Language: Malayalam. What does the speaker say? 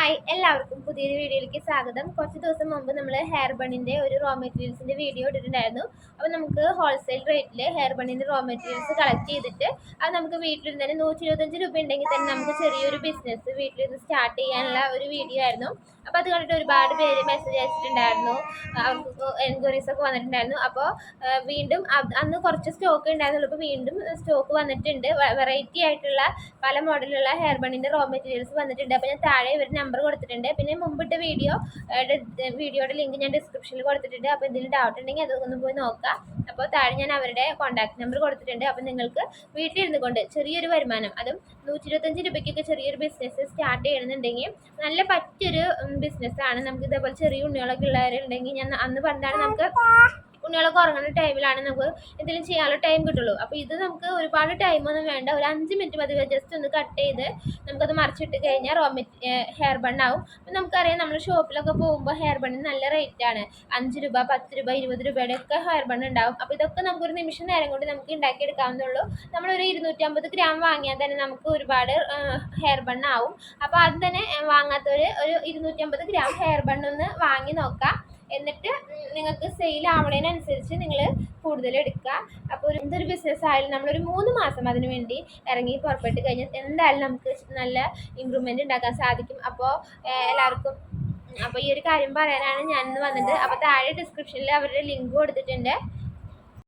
ഹായ്, എല്ലാവർക്കും പുതിയൊരു വീഡിയോയിലേക്ക് സ്വാഗതം. കുറച്ച് ദിവസം മുമ്പ് നമ്മൾ ഹെയർ ബണ്ണിൻ്റെ ഒരു റോ മെറ്റീരിയൽസിൻ്റെ വീഡിയോ ഇട്ടിട്ടുണ്ടായിരുന്നു. അപ്പോൾ നമുക്ക് ഹോൾസെയിൽ റേറ്റിൽ ഹെയർ ബണ്ണിൻ്റെ റോ മെറ്റീരിയൽസ് കളക്ട് ചെയ്തിട്ട് അത് നമുക്ക് വീട്ടിലിരുന്ന് തന്നെ 125 രൂപ ഉണ്ടെങ്കിൽ തന്നെ നമുക്ക് ചെറിയൊരു ബിസിനസ് വീട്ടിലിരുന്ന് സ്റ്റാർട്ട് ചെയ്യാനുള്ള ഒരു വീഡിയോ ആയിരുന്നു. അപ്പോൾ അത് കണ്ടിട്ട് ഒരുപാട് പേര് മെസ്സേജ് അയച്ചിട്ടുണ്ടായിരുന്നു, അവർക്ക് എൻക്വയറീസ് ഒക്കെ വന്നിട്ടുണ്ടായിരുന്നു. അപ്പോൾ വീണ്ടും അന്ന് കുറച്ച് സ്റ്റോക്ക് ഉണ്ടായിരുന്നുള്ളൂ. ഇപ്പോൾ വീണ്ടും സ്റ്റോക്ക് വന്നിട്ടുണ്ട്. വെറൈറ്റി ആയിട്ടുള്ള പല മോഡലുള്ള ഹെയർ ബണ്ണിൻ്റെ റോ മെറ്റീരിയൽസ് വന്നിട്ടുണ്ട്. അപ്പോൾ ഞാൻ താഴെ ഇവർ നമ്പർ കൊടുത്തിട്ടുണ്ട്. പിന്നെ മുമ്പിട്ട വീഡിയോയുടെ ലിങ്ക് ഞാൻ ഡിസ്ക്രിപ്ഷനിൽ കൊടുത്തിട്ടുണ്ട്. അപ്പോൾ എന്തെങ്കിലും ഡൗട്ട് ഉണ്ടെങ്കിൽ അതൊന്ന് പോയി നോക്കാം. അപ്പോൾ താഴെ ഞാൻ അവരുടെ കോൺടാക്ട് നമ്പർ കൊടുത്തിട്ടുണ്ട്. അപ്പോൾ നിങ്ങൾക്ക് വീട്ടിലിരുന്ന് കൊണ്ട് ചെറിയൊരു വരുമാനം, അതും 125 രൂപയ്ക്കൊക്കെ ചെറിയൊരു ബിസിനസ് സ്റ്റാർട്ട് ചെയ്യണമെന്നുണ്ടെങ്കിൽ നല്ല പറ്റിയൊരു ബിസിനസ്സാണ്. നമുക്ക് ഇതേപോലെ ചെറിയ ഉണ്ണികളൊക്കെ ഉള്ളവരുണ്ടെങ്കിൽ ഞാൻ അന്ന് പറഞ്ഞാണ് നമുക്ക് ഉണ്ണികളൊക്കെ ഉറങ്ങുന്ന ടൈമിലാണ് നമുക്ക് എന്തെങ്കിലും ചെയ്യാനുള്ള ടൈം കിട്ടുള്ളൂ. അപ്പോൾ ഇത് നമുക്ക് ഒരുപാട് ടൈമൊന്നും വേണ്ട, ഒരു 5 മിനിറ്റ് മതി. ജസ്റ്റ് ഒന്ന് കട്ട് ചെയ്ത് നമുക്കത് മറിച്ചിട്ട് കഴിഞ്ഞാൽ ഹെയർ ബണ്ണാവും. അപ്പം നമുക്കറിയാം, നമ്മൾ ഷോപ്പിലൊക്കെ പോകുമ്പോൾ ഹെയർ ബണ്ണിന് നല്ല റേറ്റാണ്. 5 രൂപ, 10 രൂപ, 20 രൂപയുടെ ഒക്കെ ഹെയർ ബണ്ണ് ഉണ്ടാവും. അപ്പോൾ ഇതൊക്കെ നമുക്കൊരു നിമിഷം നേരം കൊണ്ട് നമുക്ക് ഉണ്ടാക്കിയെടുക്കാവുന്നുള്ളൂ. നമ്മളൊരു 250 ഗ്രാം വാങ്ങിയാൽ തന്നെ നമുക്ക് ഒരുപാട് ഹെയർ ബണ്ണാവും. അപ്പോൾ അത് തന്നെ വാങ്ങാത്തവർ ഒരു 250 ഗ്രാം ഹെയർ ബണ്ണൊന്ന് വാങ്ങി നോക്കാം. എന്നിട്ട് നിങ്ങൾക്ക് സെയിൽ ആവണതിനനുസരിച്ച് നിങ്ങൾ കൂടുതൽ എടുക്കുക. അപ്പോൾ എന്തൊരു ബിസിനസ് ആയാലും നമ്മളൊരു 3 മാസം അതിന് വേണ്ടി ഇറങ്ങി പുറപ്പെട്ട് കഴിഞ്ഞാൽ എന്തായാലും നമുക്ക് നല്ല ഇമ്പ്രൂവ്മെൻറ്റ് ഉണ്ടാക്കാൻ സാധിക്കും. അപ്പോൾ എല്ലാവർക്കും അപ്പോൾ ഈ ഒരു കാര്യം പറയാനാണ് ഞാനിന്ന് വന്നത്. അപ്പോൾ താഴെ ഡിസ്ക്രിപ്ഷനിൽ അവരുടെ ലിങ്ക് കൊടുത്തിട്ടുണ്ട്.